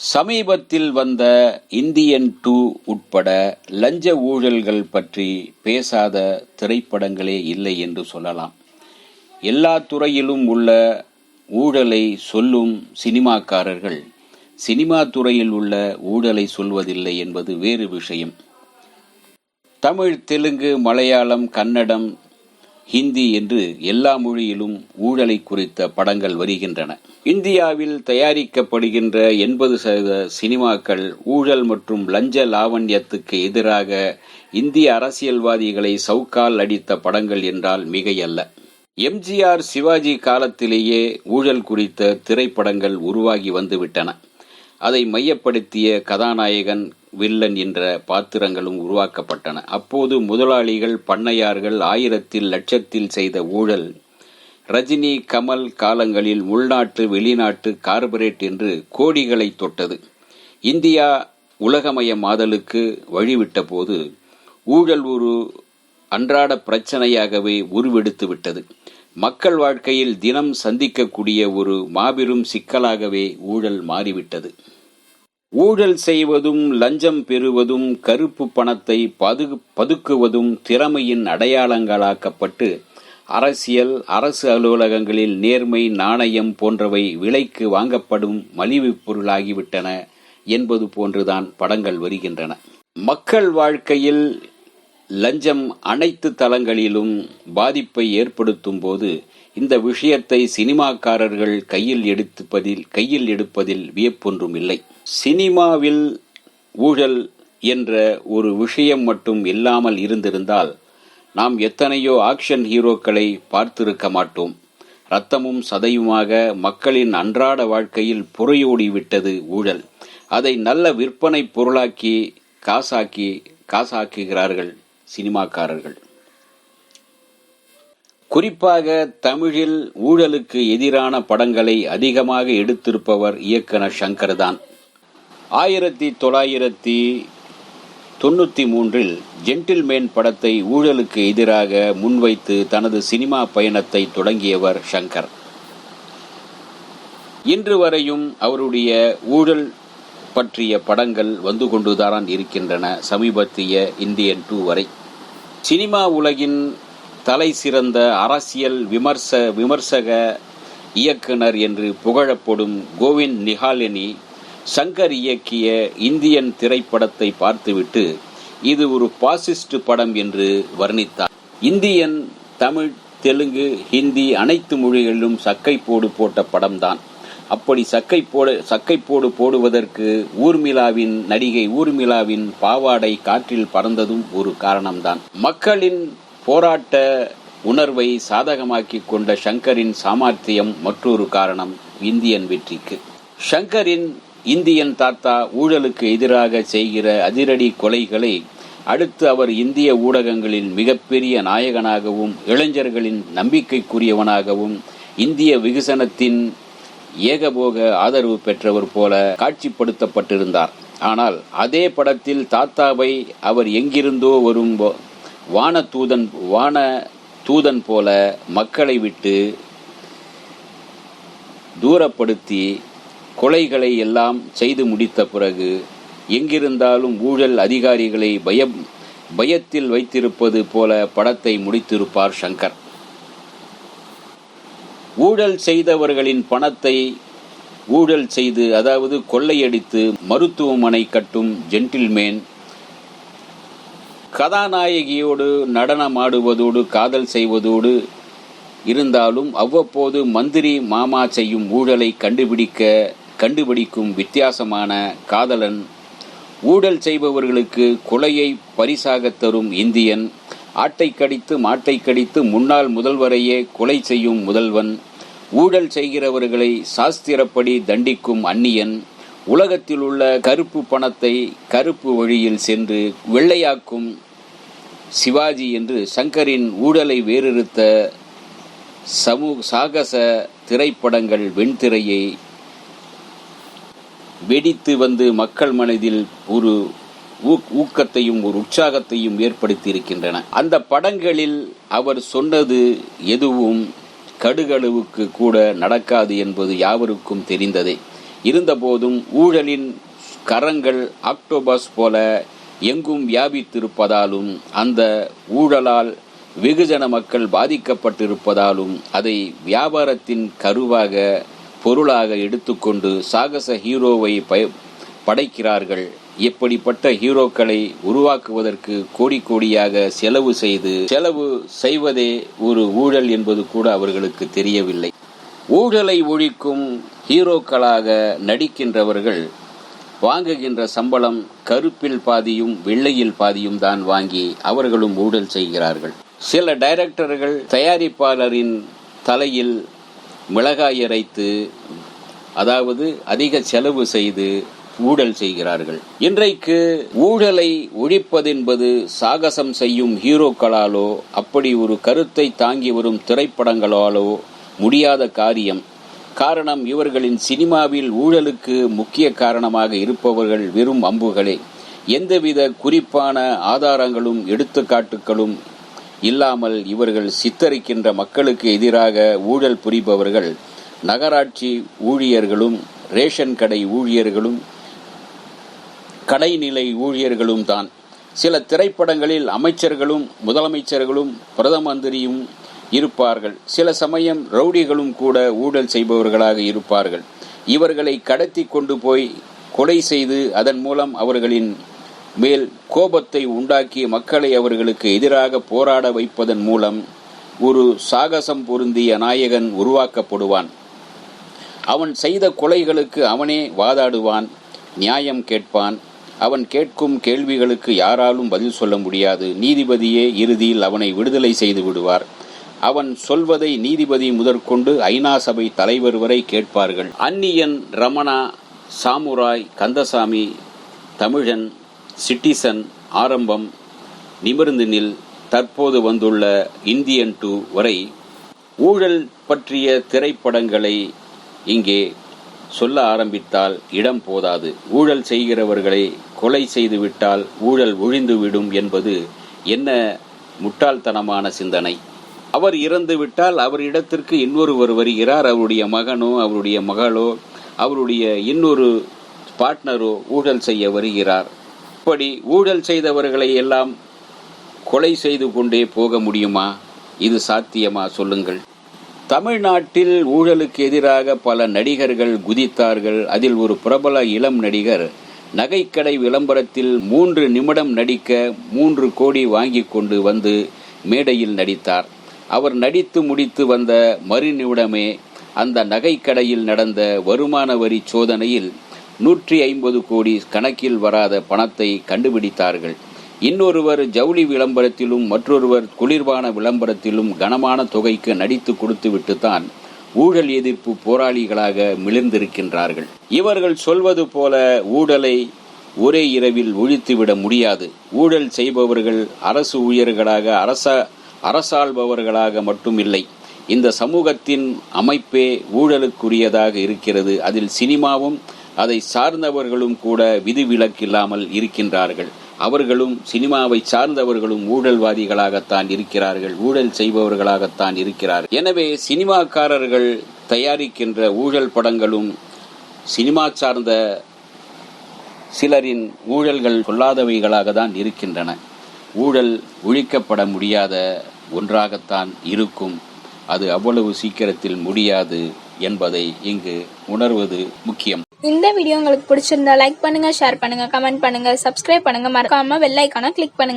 சமீபத்தில் வந்த இந்தியன் 2 உட்பட லஞ்ச ஊழல்கள் பற்றி பேசாத திரைப்படங்களே இல்லை என்று சொல்லலாம். எல்லா துறையிலும் உள்ள ஊழலை சொல்லும் சினிமாக்காரர்கள் சினிமா துறையில் உள்ள ஊழலை சொல்வதில்லை என்பது வேறு விஷயம். தமிழ், தெலுங்கு, மலையாளம், கன்னடம், ஹிந்தி என்று எல்லா மொழியிலும் ஊழலை குறித்த படங்கள் வருகின்றன. இந்தியாவில் தயாரிக்கப்படுகின்ற 80% சினிமாக்கள் ஊழல் மற்றும் லஞ்ச லாவண்யத்துக்கு எதிராக இந்திய அரசியல்வாதிகளை சவுக்கால் அடித்த படங்கள் என்றால் மிகையல்ல. எம்ஜிஆர், சிவாஜி காலத்திலேயே ஊழல் குறித்த திரைப்படங்கள் உருவாகி வந்துவிட்டன. அதை மையப்படுத்திய கதாநாயகன், வில்லன் என்ற பாத்திரங்களும் உருவாக்கப்பட்டன. அப்போது முதலாளிகள், பண்ணையார்கள் ஆயிரத்தில் லட்சத்தில் செய்த ஊழல் ரஜினி, கமல் காலங்களில் உள்நாட்டு, வெளிநாட்டு, கார்ப்பரேட் என்று கோடிகளை தொட்டது. இந்தியா உலகமயமாதலுக்கு வழிவிட்ட போது ஊழல் ஒரு அன்றாட பிரச்சனையாகவே உருவெடுத்து விட்டது. மக்கள் வாழ்க்கையில் தினம் சந்திக்கக்கூடிய ஒரு மாபெரும் சிக்கலாகவே ஊழல் மாறிவிட்டது. ஊழல் செய்வதும், லஞ்சம் பெறுவதும், கருப்பு பணத்தை பதுக்குவதும் திறமையின் அடையாளங்களாக்கப்பட்டு அரசியல், அரசு அலுவலகங்களில் நேர்மை, நாணயம் போன்றவை விலைக்கு வாங்கப்படும் மலிவுப் பொருளாகிவிட்டன என்பது போன்றுதான் படங்கள் வருகின்றன. மக்கள் வாழ்க்கையில் லஞ்சம் அனைத்து தளங்களிலும் பாதிப்பை ஏற்படுத்தும் போது இந்த விஷயத்தை சினிமாக்காரர்கள் கையில் எடுப்பதில் வியப்பொன்றும் இல்லை. சினிமாவில் ஊழல் என்ற ஒரு விஷயம் மட்டும் இல்லாமல் இருந்திருந்தால் நாம் எத்தனையோ ஆக்ஷன் ஹீரோக்களை பார்த்திருக்க மாட்டோம். இரத்தமும் சதையுமாக மக்களின் அன்றாட வாழ்க்கையில் புரையோடி விட்டது ஊழல். அதை நல்ல விற்பனை பொருளாக்கி காசாக்குகிறார்கள் சினிமாக்காரர்கள். குறிப்பாக தமிழில் ஊழலுக்கு எதிரான படங்களை அதிகமாக எடுத்திருப்பவர் இயக்குனர் சங்கர் தான். 1993 ஜென்டில்மேன் படத்தை ஊழலுக்கு எதிராக முன்வைத்து தனது சினிமா பயணத்தை தொடங்கியவர் சங்கர். இன்று வரையும் அவருடைய ஊழல் பற்றிய படங்கள் வந்து கொண்டுதான் இருக்கின்றன. சமீபத்திய இந்தியன் 2 வரை. சினிமா உலகின் தலை சிறந்த அரசியல் விமர்சக இயக்குனர் என்று புகழப்படும் கோவிந்த் நிகாலினி சங்கர் இயக்கிய இந்தியன் திரைப்படத்தை பார்த்துவிட்டு இது ஒரு பாசிஸ்ட் படம் என்று வர்ணித்தார். இந்தியன் தமிழ், தெலுங்கு, ஹிந்தி அனைத்து மொழிகளிலும் சக்கைப்போடு போட்ட படம்தான். அப்படி சக்கைப்போடு போடுவதற்கு நடிகை ஊர்மிளாவின் பாவாடை காற்றில் பறந்ததும் ஒரு காரணம்தான். மக்களின் போராட்ட உணர்வை சாதகமாக்கிக் கொண்ட சங்கரின் சாமர்த்தியம் மற்றொரு காரணம் இந்தியன் வெற்றிக்கு. சங்கரின் இந்தியன் தாத்தா ஊழலுக்கு எதிராக செய்கிற அதிரடி கொலைகளை அடுத்து அவர் இந்திய ஊடகங்களில் மிகப்பெரிய நாயகனாகவும் இளைஞர்களின் நம்பிக்கைக்குரியவனாகவும் இந்திய விகசனத்தின் ஏகபோக ஆதரவு பெற்றவர் போல காட்சிப்படுத்தப்பட்டிருந்தார். ஆனால் அதே படத்தில் தாத்தாவை அவர் எங்கிருந்தோ வரும் வான தூதன் போல மக்களை விட்டு தூரப்படுத்தி கொலைகளை எல்லாம் செய்து முடித்த பிறகு எங்கிருந்தாலும் ஊழல் அதிகாரிகளை பயத்தில் வைத்திருப்பது போல படத்தை முடித்திருப்பார் சங்கர். ஊழல் செய்தவர்களின் பணத்தை ஊழல் செய்து, அதாவது கொள்ளையடித்து மருத்துவமனை கட்டும் ஜென்டில்மேன் கதாநாயகியோடு நடனமாடுவதோடு காதல் செய்வதோடு இருந்தாலும் அவ்வப்போது மந்திரி மாமா செய்யும் ஊழலை கண்டுபிடிக்கும் வித்தியாசமான காதலன், ஊழல் செய்பவர்களுக்கு கொலையை பரிசாக தரும் இந்தியன், ஆட்டை கடித்து மாட்டை கடித்து முன்னாள் முதல்வரையே கொலை செய்யும் முதல்வன், ஊழல் செய்கிறவர்களை சாஸ்திரப்படி தண்டிக்கும் அந்நியன், உலகத்தில் உள்ள கருப்பு பணத்தை கருப்பு வழியில் சென்று வெள்ளையாக்கும் சிவாஜி என்று சங்கரின் ஊழலை வேறறுத்த சாகச திரைப்படங்கள் வெண்திரையை வெடித்து வந்து மக்கள் மனதில் ஒரு ஊக்கத்தையும் ஒரு உற்சாகத்தையும் ஏற்படுத்தி இருக்கின்றன. அந்த படங்களில் அவர் சொன்னது எதுவும் கடுகளவுக்கு கூட நடக்காது என்பது யாவருக்கும் தெரிந்ததே. இருந்தபோதும் ஊழலின் கரங்கள் ஆக்டோபஸ் போல எங்கும் வியாபித்திருப்பதாலும் அந்த ஊழலால் வெகுஜன மக்கள் பாதிக்கப்பட்டிருப்பதாலும் அதை வியாபாரத்தின் கருவாக பொருளாக எடுத்துக்கொண்டு சாகச ஹீரோவை படைக்கிறார்கள். இப்படிப்பட்ட ஹீரோக்களை உருவாக்குவதற்கு கோடி கோடியாக செலவு செய்வதே ஒரு ஊழல் என்பது கூட அவர்களுக்கு தெரியவில்லை. ஊழலை ஒழிக்கும் ஹீரோக்களாக நடிக்கின்றவர்கள் வாங்குகின்ற சம்பளம் கருப்பில் பாதியும் வெள்ளையில் பாதியும் தான் வாங்கி அவர்களும் ஊழல் செய்கிறார்கள். சில டைரக்டர்கள் தயாரிப்பாளரின் தலையில் மிளகாய் அரைத்து, அதாவது அதிக செலவு செய்து ஊழல் செய்கிறார்கள். இன்றைக்கு ஊழலை ஒழிப்பதென்பது சாகசம் செய்யும் ஹீரோக்களாலோ அப்படி ஒரு கருத்தை தாங்கி வரும் திரைப்படங்களாலோ முடியாத காரியம். காரணம், இவர்களின் சினிமாவில் ஊழலுக்கு முக்கிய காரணமாக இருப்பவர்கள் வெறும் அம்புகளே. எந்தவித குறிப்பான ஆதாரங்களும் எடுத்துக்காட்டுகளும் இல்லாமல் இவர்கள் சித்தரிக்கின்ற மக்களுக்கு எதிராக ஊழல் புரிபவர்கள் நகராட்சி ஊழியர்களும் ரேஷன் கடை ஊழியர்களும் கடைநிலை ஊழியர்களும் தான். சில திரைப்படங்களில் அமைச்சர்களும் முதலமைச்சர்களும் பிரதம மந்திரியும் இருப்பார்கள். சில சமயம் ரவுடிகளும் கூட ஊழல் செய்பவர்களாக இருப்பார்கள். இவர்களை கடத்தி கொண்டு போய் கொலை செய்து அதன் மூலம் அவர்களின் மேல் கோபத்தை உண்டாக்கி மக்களை அவர்களுக்கு எதிராக போராட வைப்பதன் மூலம் ஒரு சாகசம் பொருந்திய நாயகன் உருவாக்கப்படுவான். அவன் செய்த கொலைகளுக்கு அவனே வாதாடுவான், நியாயம் கேட்பான். அவன் கேட்கும் கேள்விகளுக்கு யாராலும் பதில் சொல்ல முடியாது. நீதிபதியே இறுதியில் அவனை விடுதலை செய்து விடுவார். அவன் சொல்வதை நீதிபதி முதற்கொண்டு ஐநா சபை தலைவர் வரை கேட்பார்கள். அந்நியன், ரமணா, சாமுராய், கந்தசாமி, தமிழன், சிட்டிசன், ஆரம்பம், நிமிர்ந்து நில், தற்போது வந்துள்ள இந்தியன் 2 வரை ஊழல் பற்றிய திரைப்படங்களை இங்கே சொல்ல ஆரம்பித்தால் இடம் போதாது. ஊழல் செய்கிறவர்களை கொலை செய்துவிட்டால் ஊழல் ஒழிந்துவிடும் என்பது என்ன முட்டாள்தனமான சிந்தனை! அவர் இறந்துவிட்டால் அவர் இடத்திற்கு இன்னொருவர் வருகிறார். அவருடைய மகனோ அவருடைய மகளோ அவருடைய இன்னொரு பார்ட்னரோ ஊழல் செய்ய வருகிறார். இப்படி ஊழல் செய்தவர்களை எல்லாம் கொலை செய்து கொண்டே போக முடியுமா? இது சாத்தியமா? சொல்லுங்கள். தமிழ்நாட்டில் ஊழலுக்கு எதிராக பல நடிகர்கள் குதித்தார்கள். அதில் ஒரு பிரபல இளம் நடிகர் நகைக்கடை விளம்பரத்தில் 3 நிமிடம் நடிக்க 3 கோடி வாங்கி கொண்டு வந்து மேடையில் நடித்தார். அவர் நடித்து முடித்து வந்த மறு நிமிடமே அந்த நகைக்கடையில் நடந்த வருமான வரி சோதனையில் 150 கோடி கணக்கில் வராத பணத்தை கண்டுபிடித்தார்கள். இன்னொருவர் ஜவுளி விளம்பரத்திலும் மற்றொருவர் குளிர்பான விளம்பரத்திலும் கனமான தொகைக்கு நடித்து கொடுத்துவிட்டுத்தான் ஊழல் எதிர்ப்பு போராளிகளாக மிளிர்ந்திருக்கின்றார்கள். இவர்கள் சொல்வது போல ஊழலை ஒரே இரவில் ஒழித்துவிட முடியாது. ஊழல் செய்பவர்கள் அரசு ஊழியர்களாக அரசாள்பவர்களாக மட்டுமில்லை, இந்த சமூகத்தின் அமைப்பே ஊழலுக்குரியதாக இருக்கிறது. அதில் சினிமாவும் அதை சார்ந்தவர்களும் கூட விதிவிலக்கில்லாமல் இருக்கின்றார்கள். அவர்களும் சினிமாவை சார்ந்தவர்களும் ஊழல்வாதிகளாகத்தான் இருக்கிறார்கள், ஊழல் செய்பவர்களாகத்தான் இருக்கிறார்கள். எனவே சினிமாக்காரர்கள் தயாரிக்கின்ற ஊழல் படங்களும் சினிமா சார்ந்த சிலரின் ஊழல்கள் சொல்லாதவைகளாக தான் இருக்கின்றன. ஊழல் ஒழிக்கப்பட முடியாத ஒன்றாகத்தான் இருக்கும். அது அவ்வளவு சீக்கிரத்தில் முடியாது என்பதை இங்கு உணர்வது முக்கியம். இந்த வீடியோ உங்களுக்கு பிடிச்சிருந்தா லைக் பண்ணுங்க, ஷேர் பண்ணுங்க, கமெண்ட் பண்ணுங்க, சப்ஸ்கிரைப் பண்ணுங்க, மறக்காம பெல் ஐகானை கிளிக் பண்ணுங்க.